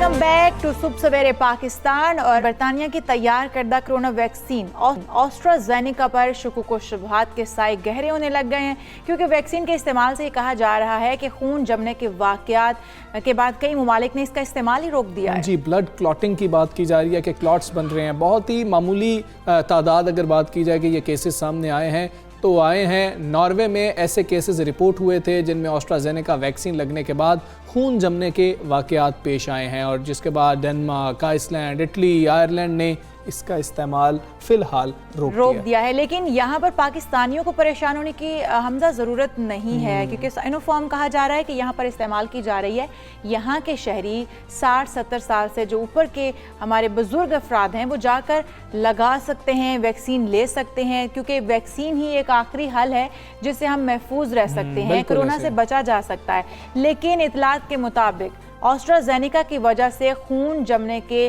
Welcome back to सुबह सवेरे पाकिस्तान। और बरतानिया की तैयार करदा कोरोना वैक्सीन ऑस्ट्राजेनेका पर शुकूक व शुबहात के साए गहरे होने लग गए हैं, क्योंकि वैक्सीन के इस्तेमाल से ये कहा जा रहा है कि खून जमने के वाक़यात के बाद कई ममालिक ने इसका इस्तेमाल ही रोक दिया है। जी, ब्लड क्लॉटिंग की बात की जा रही है कि क्लॉट्स बन रहे हैं। बहुत ही मामूली तादाद अगर बात की जाए कि ये केसेस सामने आए हैं तो आए हैं। नॉर्वे में ऐसे केसेस रिपोर्ट हुए थे जिनमें ऑस्ट्राजेनेका वैक्सीन लगने के बाद खून जमने के वाक़यात पेश आए हैं, और जिसके बाद डेनमार्क, आइसलैंड, इटली, आयरलैंड ने इसका इस्तेमाल फ़िलहाल रोक दिया है। लेकिन यहाँ पर पाकिस्तानियों को परेशान होने की हमजा ज़रूरत नहीं है, क्योंकि साइनोफार्म कहा जा रहा है कि यहाँ पर इस्तेमाल की जा रही है। यहाँ के शहरी 60-70 साल से जो ऊपर के हमारे बुजुर्ग अफराद हैं वो जाकर लगा सकते हैं, वैक्सीन ले सकते हैं, क्योंकि वैक्सीन ही एक आखिरी हल है जिससे हम महफूज रह सकते हैं, कोरोना से बचा जा सकता है। लेकिन इतलात के मुताबिक ऑस्ट्राजेनेका की वजह से खून जमने के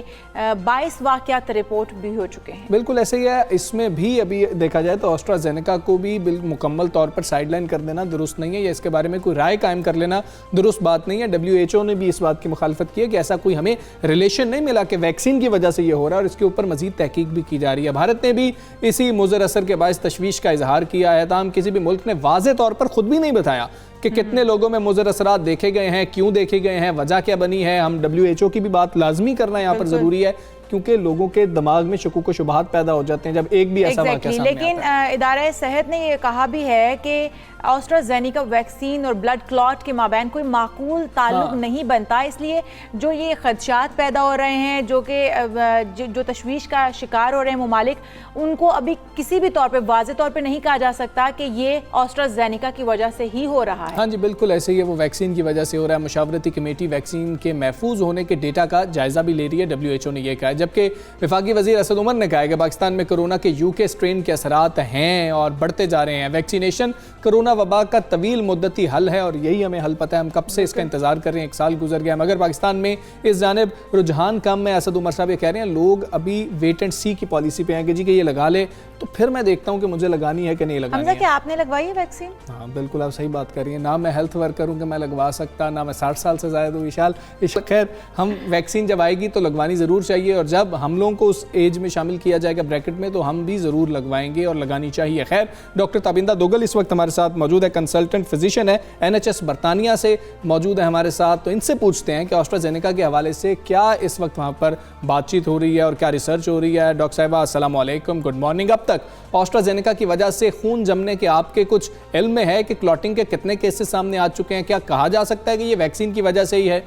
22 वाक़यात रिपोर्ट भी हो चुके हैं। बिल्कुल ऐसे ही है। इसमें भी अभी देखा जाए तो ऑस्ट्राजेनेका को भी मुकम्मल तौर पर साइडलाइन कर देना दुरुस्त नहीं है, या इसके बारे में कोई राय कायम कर लेना दुरुस्त बात नहीं है। WHO ने भी इस बात की मुखालफत की है कि ऐसा कोई हमें रिलेशन नहीं मिला कि वैक्सीन की वजह से ये हो रहा है, और इसके ऊपर मजीद तहकीक भी की जा रही है। भारत ने भी इसी मुज़र असर के बायस तशवीश का इजहार किया है। ताहम किसी भी मुल्क ने वाज़े तौर पर खुद भी नहीं बताया कि कितने लोगों में मुज़र असरात देखे गए हैं, क्यों देखे गए हैं, वजह क्या बनी है। हम WHO की भी बात लाजमी करना यहाँ पर ज़रूरी है, क्योंकि लोगों के दिमाग में शकूक व शुबहात पैदा हो जाते हैं जब एक भी ऐसा वाक़या सामने लेकिन आता है। इदारा सेहत ने यह कहा भी है कि ऑस्ट्राजेनेका वैक्सीन और ब्लड क्लॉट के माबैन कोई माकूल ताल्लुक नहीं बनता, इसलिए जो ये खदशात पैदा हो रहे हैं, जो तशवीश का शिकार हो रहे हैं ममालिक, उनको अभी किसी भी तौर पर वाज़े तौर पर नहीं कहा जा सकता कि ये ऑस्ट्राजेनेका की वजह से ही हो रहा है। हाँ जी, बिल्कुल ऐसे ही है, वो वैक्सीन की वजह से हो रहा है। मुशावरती कमेटी वैक्सीन के महफूज होने के डेटा का जायजा भी ले रही है। WHO ने यह कहा है, जबकि वफाकी वज़ीर असद उमर ने कहा है कि पाकिस्तान में कोरोना के UK स्ट्रेन के असरात हैं और बढ़ते जा रहे हैं। वैक्सीनेशन कोरोना वबा का तवील मुद्दती हल है, और यही हमें हल पता है। हम कब से इसका इंतजार कर रहे हैं, 1 साल गुजर गया, मगर पाकिस्तान में इस जानिब रुझान कम है। असद उमर साहब ये कह रहे हैं लोग अभी वेट एंड सी की पॉलिसी पे हैं कि जी कि ये लगा ले तो फिर मैं देखता हूँ कि मुझे लगानी है कि नहीं लगानी है। क्या आपने लगवाई है वैक्सीन? हाँ बिल्कुल, आप सही बात कर रही हैं। ना मैं हेल्थ वर्कर हूँ कि मैं लगवा सकता, ना मैं 60 साल से ज़्यादा हूँ। विशाल, खैर हम वैक्सीन जब आएगी तो लगवानी ज़रूर चाहिए, और जब हम लोगों को उस एज में शामिल किया जाएगा ब्रैकेट में तो हम भी ज़रूर लगवाएंगे और लगानी चाहिए। खैर, डॉक्टर ताबिंदा दोगल इस वक्त हमारे साथ मौजूद है, कंसल्टेंट फिजिशियन है, NHS बरतानिया से मौजूद है हमारे साथ। तो इनसे पूछते हैं कि ऑस्ट्राजेनेका के हवाले से क्या इस वक्त वहाँ पर बातचीत हो रही है और क्या रिसर्च हो रही है। डॉक्टर साहिबा अस्सलाम वालेकुम, गुड मॉर्निंग। अब तक ऑस्ट्राजेनेका की वजह से खून जमने के आपके कुछ इल्म में है कि क्लॉटिंग के कितने केसेस सामने आ चुके हैं? क्या कहा जा सकता है कि ये वैक्सीन की वजह से ही है?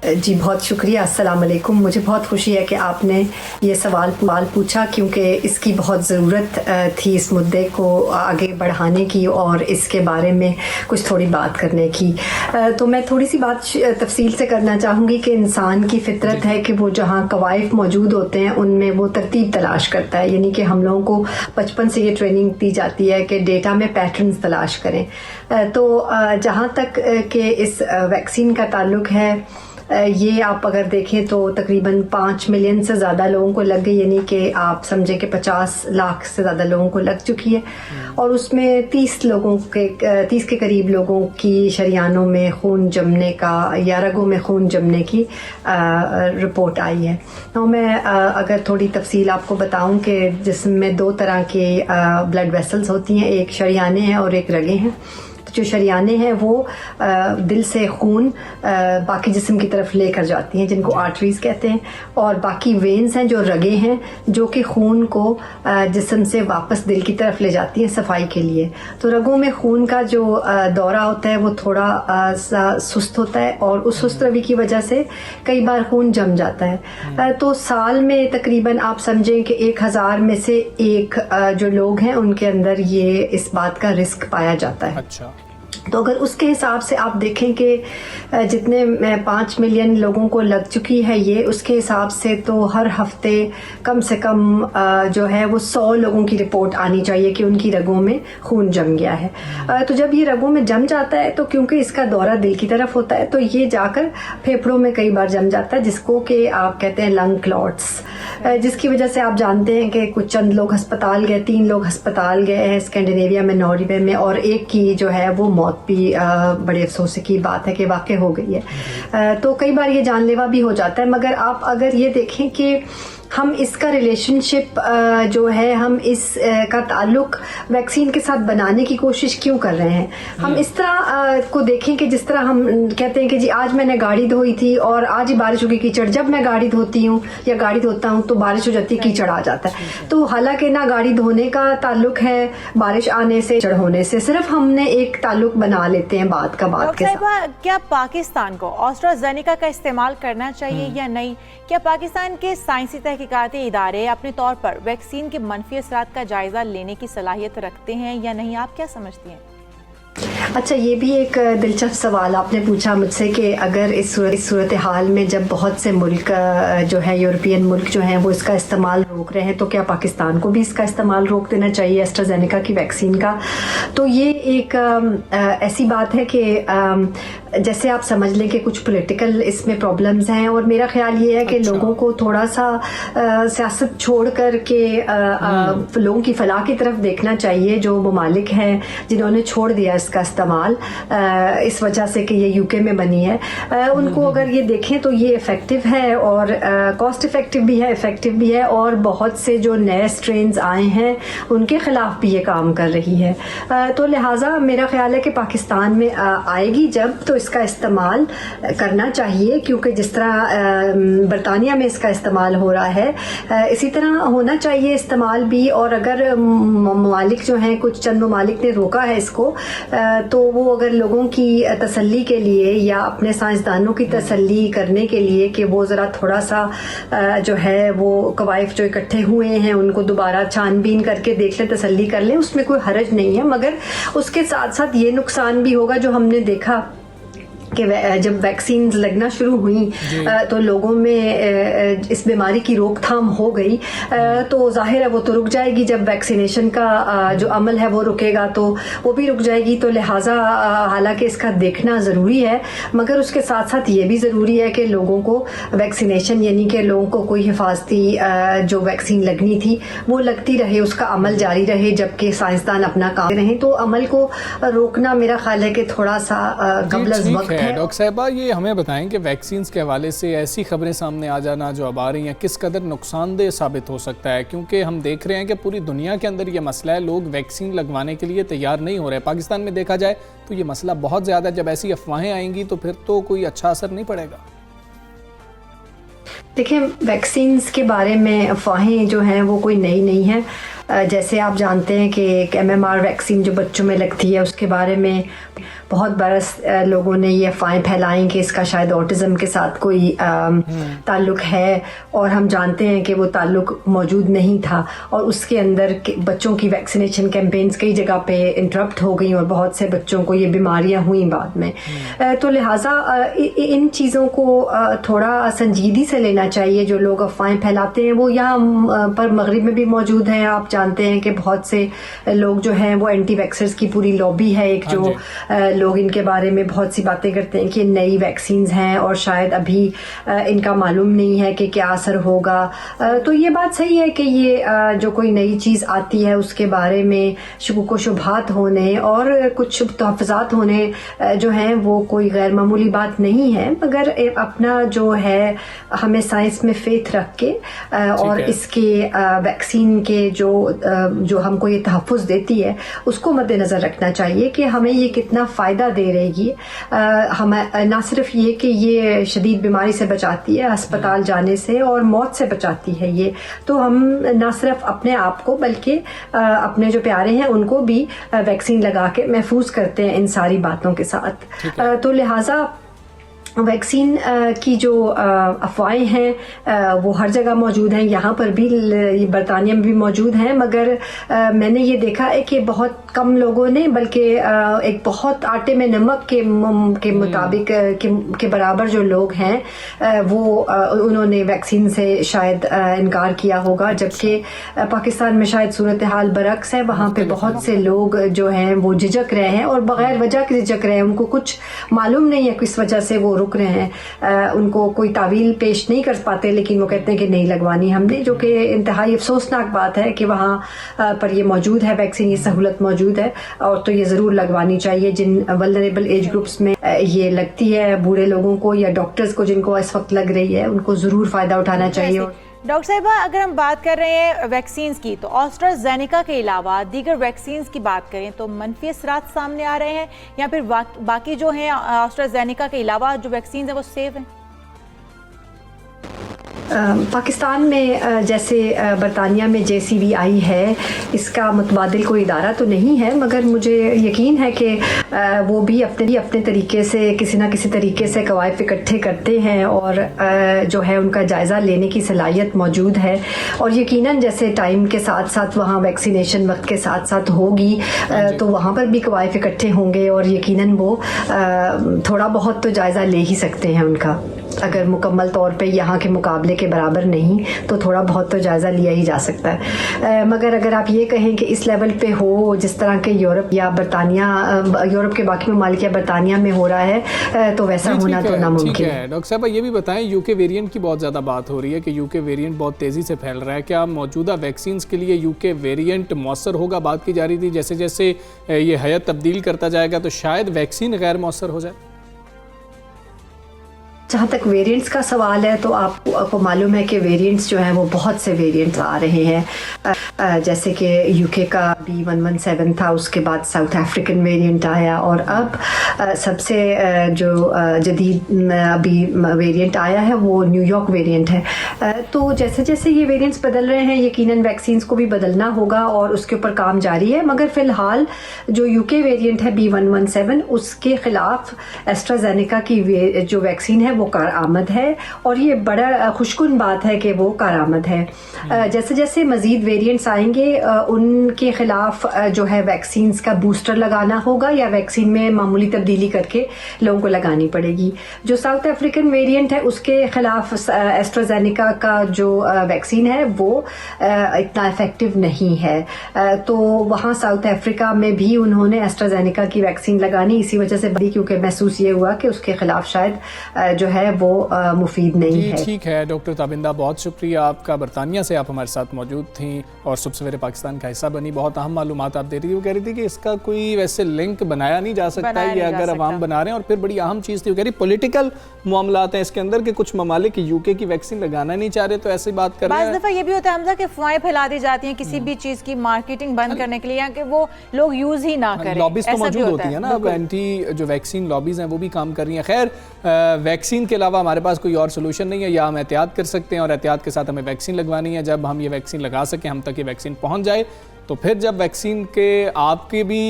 जी बहुत शुक्रिया, अस्सलाम वालेकुम। मुझे बहुत खुशी है कि आपने ये सवाल पूछा, क्योंकि इसकी बहुत ज़रूरत थी इस मुद्दे को आगे बढ़ाने की और इसके बारे में कुछ थोड़ी बात करने की। तो मैं थोड़ी सी बात तफसील से करना चाहूँगी कि इंसान की फितरत है कि वो जहाँ कवायफ मौजूद होते हैं उनमें वो तरतीब तलाश करता है, यानी कि हम लोगों को बचपन से ये ट्रेनिंग दी जाती है कि डेटा में पैटर्न्स तलाश करें। तो जहाँ तक कि इस वैक्सीन का ताल्लुक है, ये आप अगर देखें तो तकरीबन 5 मिलियन से ज़्यादा लोगों को लग गई, यानी कि आप समझें कि 50 लाख से ज़्यादा लोगों को लग चुकी है, और उसमें 30 के करीब लोगों की शरियानों में खून जमने का या रगों में खून जमने की रिपोर्ट आई है। तो मैं अगर थोड़ी तफसील आपको बताऊं कि जिस्म में 2 तरह के ब्लड वेसल्स होती हैं, एक शरियाने हैं और एक रगें हैं। जो शरियाने हैं वो दिल से खून बाकी जिस्म की तरफ लेकर जाती हैं, जिनको आर्टरीज कहते हैं, और बाकी वेन्स हैं जो रगे हैं, जो कि खून को जिस्म से वापस दिल की तरफ ले जाती हैं सफाई के लिए। तो रगों में खून का जो दौरा होता है वो थोड़ा सा सुस्त होता है, और उस सुस्त रवि की वजह से कई बार खून जम जाता है। तो साल में तकरीबन आप समझें कि 1000 में से 1 जो लोग हैं उनके अंदर ये इस बात का रिस्क पाया जाता है। अच्छा। तो अगर उसके हिसाब से आप देखें कि जितने 5 मिलियन लोगों को लग चुकी है ये, उसके हिसाब से तो हर हफ्ते कम से कम जो है वो 100 लोगों की रिपोर्ट आनी चाहिए कि उनकी रगों में खून जम गया है। तो जब ये रगों में जम जाता है तो क्योंकि इसका दौरा दिल की तरफ होता है तो ये जाकर फेफड़ों में कई बार जम जाता है, जिसको कि आप कहते हैं लंग क्लॉट्स, जिसकी वजह से आप जानते हैं कि कुछ चंद लोग अस्पताल गए, 3 लोग अस्पताल गए हैं स्कैंडिनेविया में, नॉर्वे में, और एक की जो है वो मौत मौत भी बड़े अफसोस की बात है कि वाक़ई हो गई है। तो कई बार ये जानलेवा भी हो जाता है, मगर आप अगर ये देखें कि हम इसका रिलेशनशिप जो है, हम इस का ताल्लुक वैक्सीन के साथ बनाने की कोशिश क्यों कर रहे हैं। हम इस तरह को देखें कि जिस तरह हम कहते हैं कि जी आज मैंने गाड़ी धोई थी और आज ही बारिश हो गई कीचड़, जब मैं गाड़ी धोती हूँ या गाड़ी धोता हूँ तो बारिश हो जाती है, कीचड़ आ जाता है। तो हालांकि ना गाड़ी धोने का ताल्लुक है बारिश आने से, कीचड़ होने से, सिर्फ हमने एक ताल्लुक बना लेते हैं बात का बात के साथ। क्या पाकिस्तान को एस्ट्राजेनेका का इस्तेमाल करना चाहिए या नहीं? क्या पाकिस्तान के साइंसी तहकीकाती इदारे अपने तौर पर वैक्सीन के मनफी असरात का जायजा लेने की सलाहियत रखते हैं या नहीं? आप क्या समझती हैं? अच्छा, ये भी एक दिलचस्प सवाल आपने पूछा मुझसे कि अगर इस सूरत हाल में जब बहुत से मुल्क जो है, यूरोपियन मुल्क जो हैं, वो इसका इस्तेमाल रोक रहे हैं, तो क्या पाकिस्तान को भी इसका इस्तेमाल रोक देना चाहिए एस्ट्राजेनेका की वैक्सीन का? तो ये एक ऐसी बात है कि जैसे आप समझ लें कि कुछ पॉलिटिकल इसमें प्रॉब्लम्स हैं, और मेरा ख्याल ये है कि लोगों को थोड़ा सा सियासत छोड़ कर के लोगों की फलाह की तरफ देखना चाहिए। जो ममालिक हैं जिन्होंने छोड़ दिया इसका इस्तेमाल इस वजह से कि ये यूके में बनी है, उनको अगर ये देखें तो ये इफ़ेक्टिव है और कॉस्ट इफ़ेक्टिव भी है, इफ़ेक्टिव भी है, और बहुत से जो नए स्ट्रेन्स आए हैं उनके ख़िलाफ़ भी ये काम कर रही है। तो लिहाजा मेरा ख्याल है कि पाकिस्तान में आएगी जब, तो इसका इस्तेमाल करना चाहिए, क्योंकि जिस तरह बरतानिया में इसका इस्तेमाल हो रहा है इसी तरह होना चाहिए इस्तेमाल भी। और अगर ममालिक जो हैं, कुछ चंद ममालिक ने रोका है इसको, तो वो अगर लोगों की तसल्ली के लिए या अपने साइंसदानों की तसल्ली करने के लिए कि वो ज़रा थोड़ा सा जो है वो कवायफ जो इकट्ठे हुए हैं उनको दोबारा छानबीन करके देख लें, तसल्ली कर लें, उसमें कोई हर्ज नहीं है। मगर उसके साथ साथ ये नुकसान भी होगा जो हमने देखा कि जब वैक्सीन लगना शुरू हुई तो लोगों में इस बीमारी की रोकथाम हो गई, तो जाहिर है वो तो रुक जाएगी। जब वैक्सीनेशन का जो अमल है वो रुकेगा तो वो भी रुक जाएगी। तो लिहाजा हालांकि इसका देखना ज़रूरी है, मगर उसके साथ साथ ये भी ज़रूरी है कि लोगों को वैक्सीनेशन, यानी कि लोगों को कोई हिफाजती जो वैक्सीन लगनी थी वो लगती रहे, उसका अमल जारी रहे, जबकि साइंसदान अपना काम रहें। तो अमल को रोकना मेरा ख्याल है कि थोड़ा सा कबल वक्त। डॉक्टर साहिबा, ये हमें बताएं कि वैक्सीन के हवाले से ऐसी खबरें सामने आ जाना जो अब आ रही हैं, किस कदर नुकसानदेह साबित हो सकता है? क्योंकि हम देख रहे हैं कि पूरी दुनिया के अंदर ये मसला है, लोग वैक्सीन लगवाने के लिए तैयार नहीं हो रहे। पाकिस्तान में देखा जाए तो ये मसला बहुत ज़्यादा है। जब ऐसी अफवाहें आएंगी तो फिर तो कोई अच्छा असर नहीं पड़ेगा। देखिए, वैक्सीन्स के बारे में अफवाहें जो हैं वो कोई नई नहीं है। जैसे आप जानते हैं कि एक MMR वैक्सीन जो बच्चों में लगती है उसके बारे में बहुत बरस लोगों ने ये अफवाहें फैलाई कि इसका शायद ऑटिज़म के साथ कोई ताल्लुक़ है, और हम जानते हैं कि वो ताल्लुक़ मौजूद नहीं था, और उसके अंदर बच्चों की वैक्सीनेशन कैंपेन्स कई जगह पे इंटरप्ट हो गई और बहुत से बच्चों को ये बीमारियां हुई बाद में। तो लिहाजा इन चीज़ों को थोड़ा संजीदगी से लेना चाहिए। जो लोग अफवाहें फैलाते हैं वो यहाँ पर मगरिब में भी मौजूद हैं। आप जानते हैं कि बहुत से लोग जो हैं वो एंटी वैक्सर्स की पूरी लॉबी है एक, जो लोग इनके बारे में बहुत सी बातें करते हैं कि नई वैक्सीन्स हैं और शायद अभी इनका मालूम नहीं है कि क्या असर होगा। तो ये बात सही है कि ये जो कोई नई चीज़ आती है उसके बारे में शुकुक व शुबहात होने और कुछ तहफ़्फ़ुज़ात होने जो हैं वो कोई गैर मामूली बात नहीं है, मगर अपना जो है हमें साइंस में फेथ रख के और इसके वैक्सीन के जो हमको ये तहफ़्फ़ुज़ देती है उसको मद्देनज़र रखना चाहिए कि हमें ये कितना फ़ायदा दे रही है। हमें ना सिर्फ ये कि ये शदीद बीमारी से बचाती है, अस्पताल जाने से और मौत से बचाती है ये, तो हम ना सिर्फ अपने आप को बल्कि अपने जो प्यारे हैं उनको भी वैक्सीन लगा के महफूज करते हैं इन सारी बातों के साथ। तो लिहाजा वैक्सीन की जो अफवाहें हैं वो हर जगह मौजूद हैं, यहाँ पर भी बरतानिया में भी मौजूद हैं, मगर मैंने ये देखा है कि बहुत कम लोगों ने, बल्कि एक बहुत आटे में नमक के मुताबिक के बराबर जो लोग हैं वो उन्होंने वैक्सीन से शायद इनकार किया होगा, जबकि पाकिस्तान में शायद सूरत हाल बरक्स है। वहाँ पे बहुत से लोग जो हैं वो झिझक रहे हैं और बग़ैर वजह के झिझक रहे हैं, उनको कुछ मालूम नहीं है किस वजह से वो रुक रुक रहे हैं, उनको कोई तावील पेश नहीं कर पाते, लेकिन वो कहते हैं कि नहीं लगवानी हमने, जो कि इंतहाई अफसोसनाक बात है कि वहाँ पर ये मौजूद है, वैक्सीन, ये सहूलत मौजूद है, और तो ये ज़रूर लगवानी चाहिए। जिन वल्नरेबल एज ग्रुप्स में ये लगती है, बूढ़े लोगों को या डॉक्टर्स को जिनको इस वक्त लग रही है, उनको ज़रूर फ़ायदा उठाना चाहिए। डॉक्टर साहिबा, अगर हम बात कर रहे हैं वैक्सीन्स की, तो ऑस्ट्राजेनेका के अलावा दीगर वैक्सीन्स की बात करें तो मनफी असरात सामने आ रहे हैं, या फिर बाकी जो हैं ऑस्ट्राजेनेका के अलावा जो वैक्सीन है वो सेफ हैं? पाकिस्तान में जैसे बरतानिया में JCVI है, इसका मुतबादिल कोई इदारा तो नहीं है, मगर मुझे यकीन है कि वो भी अपने तरीके से किसी ना किसी तरीके से कवायद इकट्ठे करते हैं और जो है उनका जायज़ा लेने की सलाहियत मौजूद है। और यकीनन जैसे टाइम के साथ साथ वहाँ वैक्सीनेशन वक्त के साथ साथ होगी, तो वहाँ पर भी कवायद इकट्ठे होंगे और यकीनन वो थोड़ा बहुत तो जायज़ा ले ही सकते हैं उनका। अगर मुकम्मल तौर पे यहाँ के मुकाबले के बराबर नहीं, तो थोड़ा बहुत तो जायज़ा लिया ही जा सकता है। मगर अगर आप ये कहें कि इस लेवल पे हो जिस तरह के यूरोप या बरतानिया, यूरोप के बाकी ममालिक या बरतानिया में हो रहा है, तो वैसा होना तो नामुमकिन है। डॉक्टर साहब ये भी बताएं, यूके वेरिएंट की बहुत ज़्यादा बात हो रही है कि यूके वेरिएंट बहुत तेज़ी से फैल रहा है, क्या मौजूदा वैक्सीन के लिए यूके वेरिएंट मौसर होगा? बात की जा रही थी जैसे जैसे ये हयात तब्दील करता जाएगा तो शायद वैक्सीन गैर मौसर हो जाए। जहाँ तक वेरिएंट्स का सवाल है, तो आपको मालूम है कि वेरिएंट्स जो हैं वो बहुत से वेरिएंट्स आ रहे हैं, जैसे कि यूके का B117 था, उसके बाद साउथ अफ्रीकन वेरिएंट आया, और अब सबसे जो जदीद अभी वेरिएंट आया है वो न्यूयॉर्क वेरिएंट है। तो जैसे जैसे ये वेरिएंट्स बदल रहे हैं, यकीनन वैक्सीन्स को भी बदलना होगा और उसके ऊपर काम जारी है। मगर फ़िलहाल जो यूके वेरिएंट है B117, उसके ख़िलाफ़ एस्ट्राजेनेका की जो वैक्सीन है वो कारआमद है, और ये बड़ा खुशकुन बात है कि वो कारआमद है। जैसे जैसे मज़ीद वेरिएंट्स आएंगे, उनके ख़िलाफ़ जो है वैक्सीन्स का बूस्टर लगाना होगा या वैक्सीन में मामूली तब्दीली करके लोगों को लगानी पड़ेगी। जो साउथ अफ्रीकन वेरिएंट है उसके ख़िलाफ़ एस्ट्राजेनेका का जो वैक्सीन है वो इतना इफ़ेक्टिव नहीं है, तो वहाँ साउथ अफ्रीका में भी उन्होंने एस्ट्राजेनेका की वैक्सीन लगानी इसी वजह से बड़ी, क्योंकि महसूस ये हुआ कि उसके ख़िलाफ़ शायद जो है वो मुफीद नहीं है। ठीक है डॉक्टर ताबिंदा, बहुत शुक्रिया आपका, बरतानिया से आप हमारे साथ मौजूद थी और सुबह सवेरे पाकिस्तान का हिस्सा बनी। बहुत अहम मालूमात आप दे रही थी। वो कह रही थी कि इसका कोई वैसे लिंक बनाया नहीं जा सकता, ये अगर अवाम बना रहे हैं। और फिर बड़ी अहम चीज़ थी, वो कह रही पॉलिटिकल मामलात हैं इसके अंदर, कि कुछ ममालिक यूके की वैक्सीन लगाना नहीं चाह रहे, तो ऐसी बात कर रहे हैं। दफ़ा ये भी होता है हमजा कि अफवाहें फैला दी जाती हैं किसी भी चीज़ की मार्केटिंग बंद करने के लिए, या कि वो लोग यूज़ ही ना करें। लॉबीज तो मौजूद होती है ना, अब एंटी जो वैक्सीन लॉबीज हैं वो भी काम कर रही हैं। खैर, वैक्सीन के अलावा हमारे पास कोई और सोल्यूशन नहीं है, या हम एहतियात कर सकते हैं और एहतियात के साथ हमें वैक्सीन लगवानी है। जब हम ये वैक्सीन लगा सकें, हम तक ये वैक्सीन पहुंच जाए, तो फिर जब वैक्सीन के आपकी भी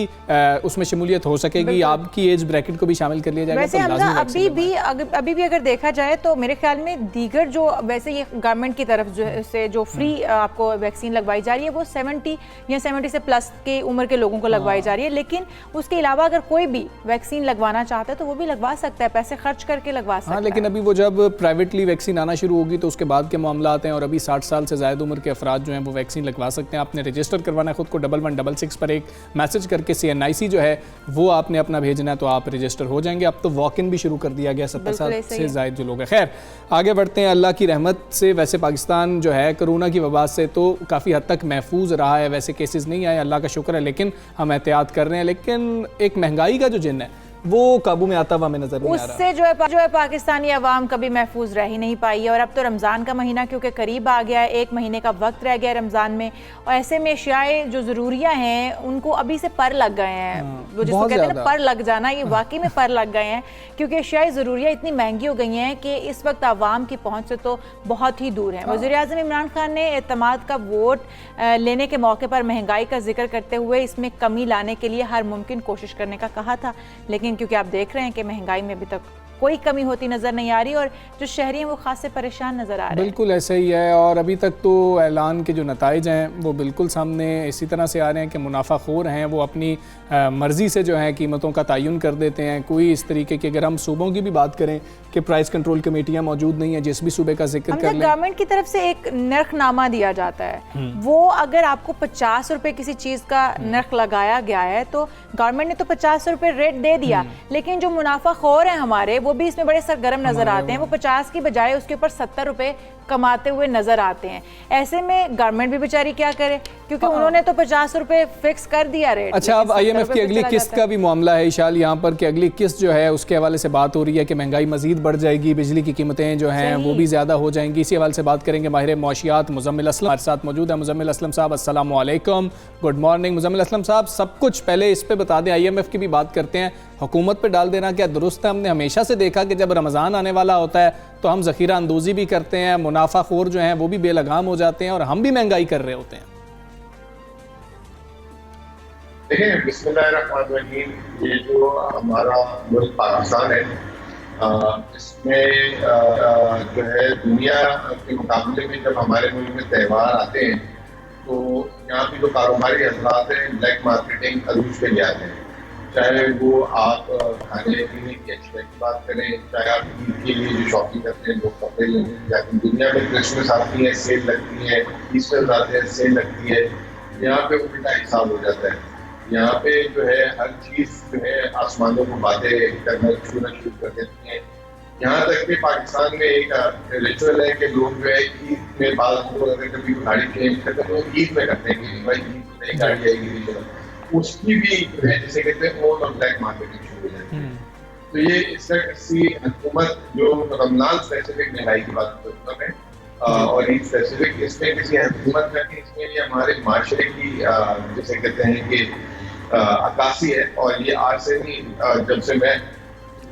उसमें शमूलियत हो सकेगी, आपकी एज ब्रैकेट को भी शामिल कर लिया जाएगा। वैसे हमजा अभी भी अगर देखा जाए तो मेरे ख्याल में दीगर जो वैसे ये गवर्नमेंट की तरफ से जो फ्री आपको वैक्सीन लगवाई जा रही है वो 70 या 70 से प्लस के उम्र के लोगों को लगवाई जा रही है, लेकिन उसके अलावा अगर कोई भी वैक्सीन लगवाना चाहता है तो वो भी लगवा सकता है, पैसे खर्च करके लगवा सकता है। लेकिन अभी वो जब प्राइवेटली वैक्सीन आना शुरू होगी तो उसके बाद के मामला आते हैं, और अभी 60 साल से ज़्यादा उम्र के अफराद जो हैं वो वैक्सीन लगवा सकते हैं। आपने रजिस्टर करवाना खुद को 1166 पर एक मैसेज करके CNIC जो है वो आपने अपना भेजना है, तो आप रजिस्टर हो जाएंगे। अब तो वॉक इन भी शुरू कर दिया गया 70 साल से ज़ायद जो लोग हैं। खैर, आगे बढ़ते हैं। अल्लाह की रहमत से वैसे पाकिस्तान जो है कोरोना की वबा से तो काफ़ी हद तक महफूज रहा है, वैसे केसेस नहीं आए, अल्लाह का शुक्र है, लेकिन हम एहतियात कर रहे हैं। लेकिन एक महंगाई का जो जिन है वो काबू में आता हुआ हमें नजर नहीं आ रहा। उससे जो है पाकिस्तानी अवाम कभी महफूज रह ही नहीं पाई है। और अब तो रमज़ान का महीना क्योंकि करीब आ गया है, 1 महीने का वक्त रह गया रमज़ान में, और ऐसे में अशियाए जो ज़रूरिया हैं उनको अभी से पर लग गए हैं। वो जिसको कहते हैं ना पर लग जाना, ये वाकई में पर लग गए हैं, क्योंकि अशियाए ज़रूरिया इतनी महंगी हो गई हैं कि इस वक्त अवाम की पहुँच से तो बहुत ही दूर है। वज़ीर-ए-आज़म इमरान खान ने एतमाद का वोट लेने के मौके पर महंगाई का जिक्र करते हुए इसमें कमी लाने के लिए हर मुमकिन कोशिश करने का कहा था, लेकिन क्योंकि आप देख रहे हैं कि महंगाई में अभी तक कोई कमी होती नज़र नहीं आ रही और जो शहरी हैं वो खासे परेशान नज़र आ रहे हैं। बिल्कुल ऐसा ही है, और अभी तक तो ऐलान के जो नताइज हैं वो बिल्कुल सामने इसी तरह से आ रहे हैं कि मुनाफाखोर हैं, वो अपनी मर्ज़ी से जो है कीमतों का तयन कर देते हैं। कोई इस तरीके की, अगर हम सूबों की भी बात करें कि प्राइस कंट्रोल कमेटियाँ मौजूद नहीं है, जिस भी सूबे का जिक्र कर लें, गवर्नमेंट की तरफ से एक नर्खनामा दिया जाता है, वो अगर आपको 50 रुपये किसी चीज़ का नर्ख लगाया गया है तो गवर्नमेंट ने तो 50 रुपये रेट दे दिया, लेकिन जो मुनाफाखोर हैं हमारे वो भी इसमें बड़े सरगर्म नजर आते हैं। वो 50 की बजाय उसके ऊपर 70 रुपए कमाते हुए नजर आते हैं। ऐसे में गवर्नमेंट भी बेचारी क्या करे, क्योंकि उन्होंने तो 50 रुपए फिक्स कर दिया रेट। अच्छा, अब IMF की अगली किस्त का भी मामला है इशाल यहाँ पर कि अगली किस्त जो है उसके हवाले से बात हो रही है कि महंगाई मजीद बढ़ जाएगी, बिजली की कीमतें जो हैं वो भी ज़्यादा हो जाएंगी। इसी हवाले से बात करेंगे माहिर मौशियात मुज़म्मिल असलम हमारे साथ मौजूद है। मुज़म्मिल असलम साहब अस्सलाम वालेकुम, गुड मॉर्निंग। मुज़म्मिल असलम साहब, सब कुछ पहले इस पे बता दें, IMF की भी बात करते हैं, हुकूमत पे डाल देना क्या दुरुस्त है? हमने हमेशा से देखा कि जब रमज़ान आने वाला होता है तो हम ज़ख़ीरा अंदोज़ी भी करते हैं, मुनाफा खोर जो हैं वो भी बेलगाम हो जाते हैं और हम भी महंगाई कर रहे होते हैं। देखिए, बिस्मिल्लाहिर्रहमानिर्रहीम, ये जो हमारा मुल्क पाकिस्तान है, इसमें जो है दुनिया के मुकाबले में जब हमारे मुल्क में त्यौहार आते हैं तो यहाँ की जो कारोबारी हजरात हैं ब्लैक मार्केटिंग अरूज पे ले आते हैं। चाहे वो आप खाने पीने की अशिया की बात करें, चाहे आप ईद के लिए जो शॉपिंग करते हैं, लोग कपड़े लेने जाते हैं, दुनिया में क्रिसमस आती है सेल लगती है, ईस्टर आते हैं सेल लगती है, यहाँ पे उल्टा हिसाब हो जाता है। यहाँ पे जो है हर चीज़ जो है आसमानों को बातें करना शुरू कर देती हैं। यहाँ तक कि पाकिस्तान में एक रिचुअल है कि लोग जो है ईद में बाद अगर कभी गाड़ी चेंज करते हैं तो ईद में करते हैं कि भाई ईद में नई गाड़ी आएगी, उसकी भी जो है जिसे कहते हैं ओन और ब्लैक मार्केटिंग शुरू हो जाती है। तो ये इसकी हुकूमत जो रमजान स्पेसिफिक महंगाई की बात करता है और ईद स्पेसिफिक, इसमें किसी हुकूमत में नहीं, इसमें ये हमारे माशरे की जिसे कहते हैं कि अक्कासी है। और ये आज से नहीं, जब से मैं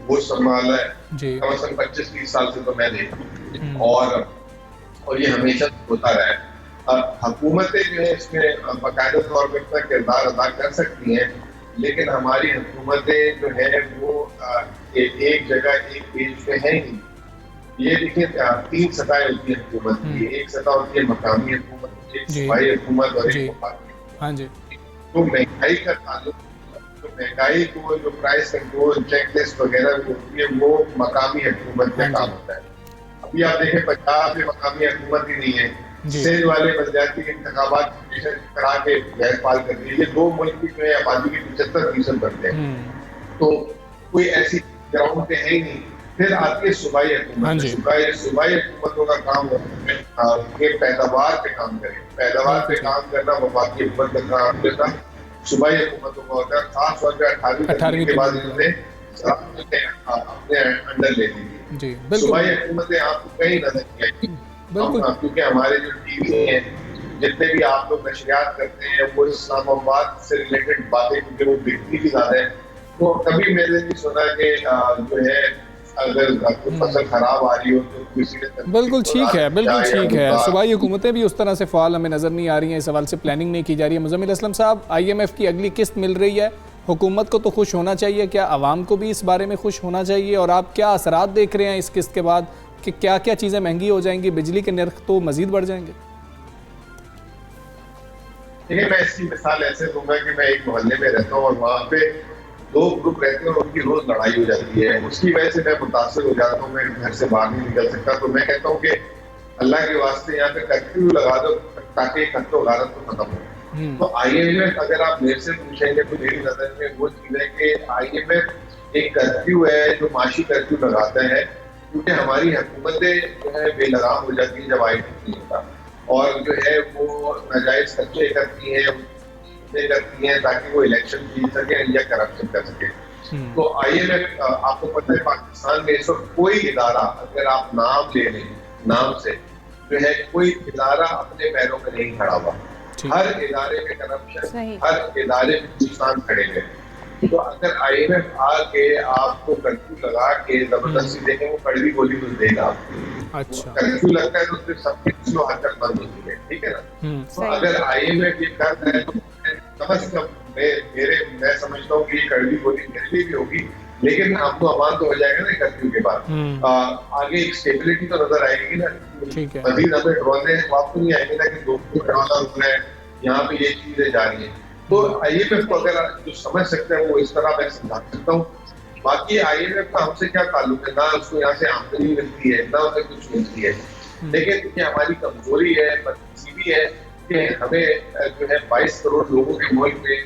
वो संभाला है कम से कम 25-30 साल से तो मैं देखूँ और ये हमेशा होता रहा है। हुकूमतें जो है इसमें बाकायदा तौर पर अपना किरदार अदा कर सकती हैं, लेकिन हमारी हुकूमतें जो है वो एक जगह एक पेज पे है ही। ये देखिए 3 सतहें होती है हुकूमत की, एक सतह होती है मकामी हुकूमत, एक सूबाई हुकूमत और एक वफाकी। तो महंगाई का ताल्लुक, तो महंगाई को जो प्राइस कंट्रोल चेकलिस्ट वगैरह होती है वो मकामी हुकूमत का काम होता है। अभी आप देखें पंजाब में मकामी हुकूमत ही नहीं है, सिंध वाले पंचायती इंतखाबात करा के गैरपाल कर दिए। ये 2 मुल्क की जो है आबादी के 75% बनते हैं, तो कोई ऐसी ग्राउंड पे है ही नहीं। फिर आती है सूबाई हुकूमत। सूबाई हुकूमतों का काम होता है पैदावार पे काम करें, पैदावार पे काम करना वफाकी हुकूमत का काम करना सूबाई हुकूमतों का होता है। खास तौर पर 18वीं के बाद इन्होंने अपने अंडर ले ली। सूबाई हुकूमतें आपको कहीं नजर नहीं आएगी, क्योंकि हमारे जो टीवी हैं, जितने भी आप लोग नशरियात करते हैं, वो इस्लामाबाद से रिलेटेड बातें, क्योंकि वो बिकती भी ज्यादा है, तो कभी मैंने नहीं सुना कि जो है अगर फसल खराब आ रही हो तो किसी ने बिल्कुल ठीक है, बिल्कुल ठीक है। सूबाई हुकूमतें भी उस तरह से फ़ाल हमें नज़र नहीं आ रही हैं, इस सवाल से प्लानिंग नहीं की जा रही है। मुज़म्मिल असलम साहब, IMF की अगली किस्त मिल रही है, हुकूमत को तो खुश होना चाहिए, क्या आवाम को भी इस बारे में खुश होना चाहिए? और आप क्या असरात देख रहे हैं इस किस्त के बाद कि क्या क्या चीज़ें महंगी हो जाएंगी, बिजली के नर्ख तो मज़ीद बढ़ जाएंगे? देखिए, मैं इसकी मिसाल ऐसे दूंगा कि मैं एक मोहल्ले में रहता हूँ और वहाँ पे 2 ग्रुप रहते हैं और उनकी रोज लड़ाई हो जाती है। उसकी वजह से मैं मुतासर हो जाता हूँ, मैं घर से बाहर नहीं निकल सकता। तो मैं कहता हूँ कि अल्लाह के वास्ते यहाँ पे कर्फ्यू लगा दो ताकि खत्तो गारत तो खत्म हो। तो IMF अगर आप मेरे से पूछेंगे तो मेरी नजर में वो चीज है कि IMF एक कर्फ्यू है जो माशी कर्फ्यू लगाता है, क्योंकि हमारी हुकूमतें जो है बेलगाम हो जाती है जब IMF नहीं होता, और जो है वो नाजायज खर्चे करती हैं ताकि वो इलेक्शन जीत सके या करप्शन कर सके। तो IMF, आपको पता है पाकिस्तान में इस वक्त कोई इदारा, अगर आप नाम ले लें, नाम से जो है कोई इदारा अपने पैरों पर नहीं खड़ा हुआ। हर इदारे में करप्शन, हर इदारे में नुकसान खड़े हैं। तो अगर IMF आके आपको कर्फ्यू लगा के जबरदस्ती देंगे, वो कड़वी गोली तो देगा आपको। अच्छा, कर्फ्यू लगता है तो फिर सबकी स्लो हरकत बंद होती है, ठीक है ना? तो अगर IMF ये कर रहा है तो कम से कम मैं समझता हूँ कि ये कड़वी गोली मेरे लिए भी होगी, लेकिन आपको अमान तो हो जाएगा ना कर्फ्यू के बाद। आगे एक स्टेबिलिटी तो नजर आएगी ना। मजीद हमें ड्रोने वापस नहीं आएंगे ना कि 2 ड्रोना रुक रहे हैं, यहाँ पे ये चीजें जा रही है। तो IMF को अगर जो समझ सकते हैं वो इस तरह मैं समझा सकता हूँ। बाकी IMF का हमसे क्या ताल्लुक है? ना उसको यहाँ से आमदनी मिलती है, ना उसे कुछ मिलती है। लेकिन ये हमारी कमजोरी है, बदनसीबी है कि हमें जो है 22 करोड़ लोगों के मुल्क में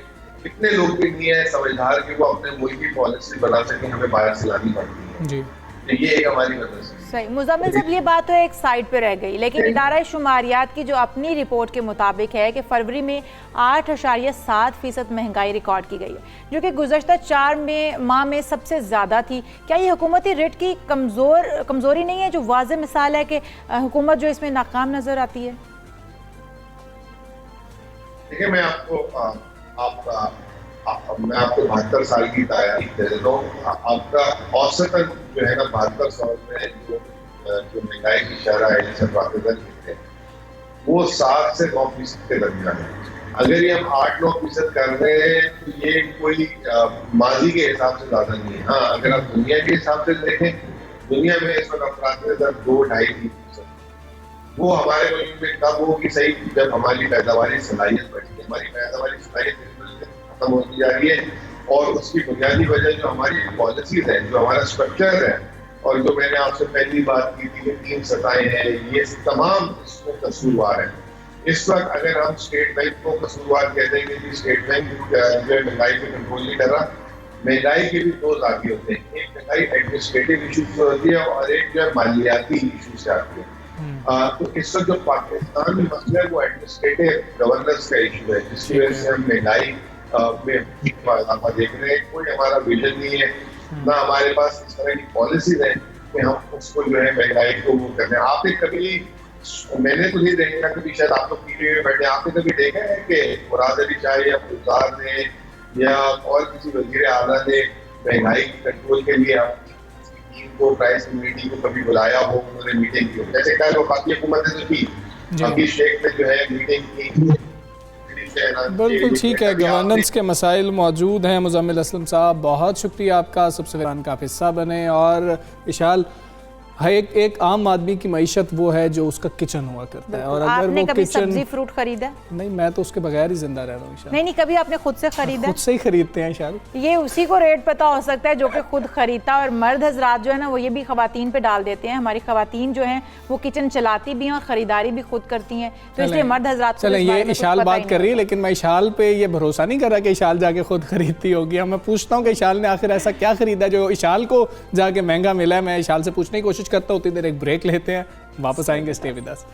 कितने लोग भी नहीं है समझदार कि वो अपने मुल्क की पॉलिसी बना सके, हमें बाहर से लानी पड़ती है। तो ये एक हमारी वजह से। सही। मुजम्मिल साहब, ये बात तो एक साइड पे रह गई, लेकिन इदारा शुमारियात की जो अपनी रिपोर्ट के मुताबिक है कि फरवरी में 8.7% महंगाई रिकॉर्ड की गई है, जो कि गुज़श्ता 4 माह में सबसे ज़्यादा थी। क्या ये हुकूमती रेट की कमज़ोरी नहीं है, जो वाज़ेह मिसाल है कि हुकूमत जो इसमें नाकाम नज़र आती है? देखिए, मैं आपको 72 साल की तारीख दे देता हूँ। आपका औसतन जो है ना 72 साल में जो महंगाई की शरह है, जिसे वाक़िदन कहते हैं, वो 7 से 9% के दरमियान है। अगर ये हम 8-9% कर रहे हैं तो ये कोई माजी के हिसाब से ज़्यादा नहीं है। हाँ, अगर आप दुनिया के हिसाब से देखें, दुनिया में इस वक्त अफराद दर 2-2.5-3%, वो हमारे मुल्क में कब होगी सही, जब हमारी पैदावारी सलाहियत बढ़ेगी। हमारी पैदावारी सलाहियत खत्म होती जा रही है, और उसकी बुनियादी वजह जो हमारी पॉलिसीज है, जो हमारा स्ट्रक्चर है, और जो मैंने आपसे पहली बात की थी कि 3 सतहें हैं, ये तमाम इसमें कसूरवार है। इस वक्त अगर हम स्टेट बैंक को कसूरवार कहते हैं कि स्टेट बैंक जो है महंगाई पे कंट्रोल नहीं कर रहा, महंगाई के भी 2 जाती होते हैं। एक महंगाई एडमिनिस्ट्रेटिव इशू से होती है और एक जो है मालियाती इशू से आती है। तो इस वक्त जो पाकिस्तान में मसला है वो एडमिनिस्ट्रेटिव गवर्नेंस का इशू है, जिसकी वजह से हम महंगाई में इजाफा देख रहे हैं। कोई हमारा विजन नहीं है, ना हमारे पास इस तरह की पॉलिसीज है कि हम उसको जो है महंगाई को वो करने। आपने कभी, मैंने तो नहीं देखा, कभी शायद आप लोग पीटीए में बैठे, आपने कभी देखा है कि मुराद अली शाह या गुलजार ने या और किसी वजीर आला ने महंगाई कंट्रोल के लिए टीम को, प्राइस कमेटी को कभी बुलाया हो, उन्होंने मीटिंग की हो? जैसे कल वो बाकी हुकूमतें तो की, बाकी शेख ने जो है मीटिंग की। बिल्कुल ठीक है, गवर्नेंस के मसाइल मौजूद हैं। मुजम्मिल असलम साहब, बहुत शुक्रिया आपका, सबसे का हिस्सा बने। और विशाल, एक आम आदमी की मईशत वो है जो उसका किचन हुआ करता है, और अगर आपने वो कभी किचन सब्जी फ्रूट खरीदा? नहीं, मैं तो उसके बगैर ही जिंदा रह रहा हूँ। नहीं, कभी आपने खुद से खरीदा? खुद से ही खरीदते हैं शायद। ये उसी को रेट पता हो सकता है जो कि खुद खरीदता है, और मर्द हजरात जो है ना वो ये भी खवातीन पे डाल देते हैं। हमारी खवातीन जो हैं वो किचन चलाती भी हैं और खरीदारी भी खुद करती हैं, तो इसलिए मर्द हजरात चलें, ये इशाल बात कर रही है, लेकिन मैं इशाल पे ये भरोसा नहीं कर रहा कि इशाल जाके खुद खरीदती होगी। मैं पूछता हूँ कि इशाल ने आखिर ऐसा क्या खरीदा जो इशाल को जाके महंगा मिला है। मैं इशाल से पूछने की कोशिश करता हूँ। उतनी देर एक ब्रेक लेते हैं, वापस आएंगे। Stay with us.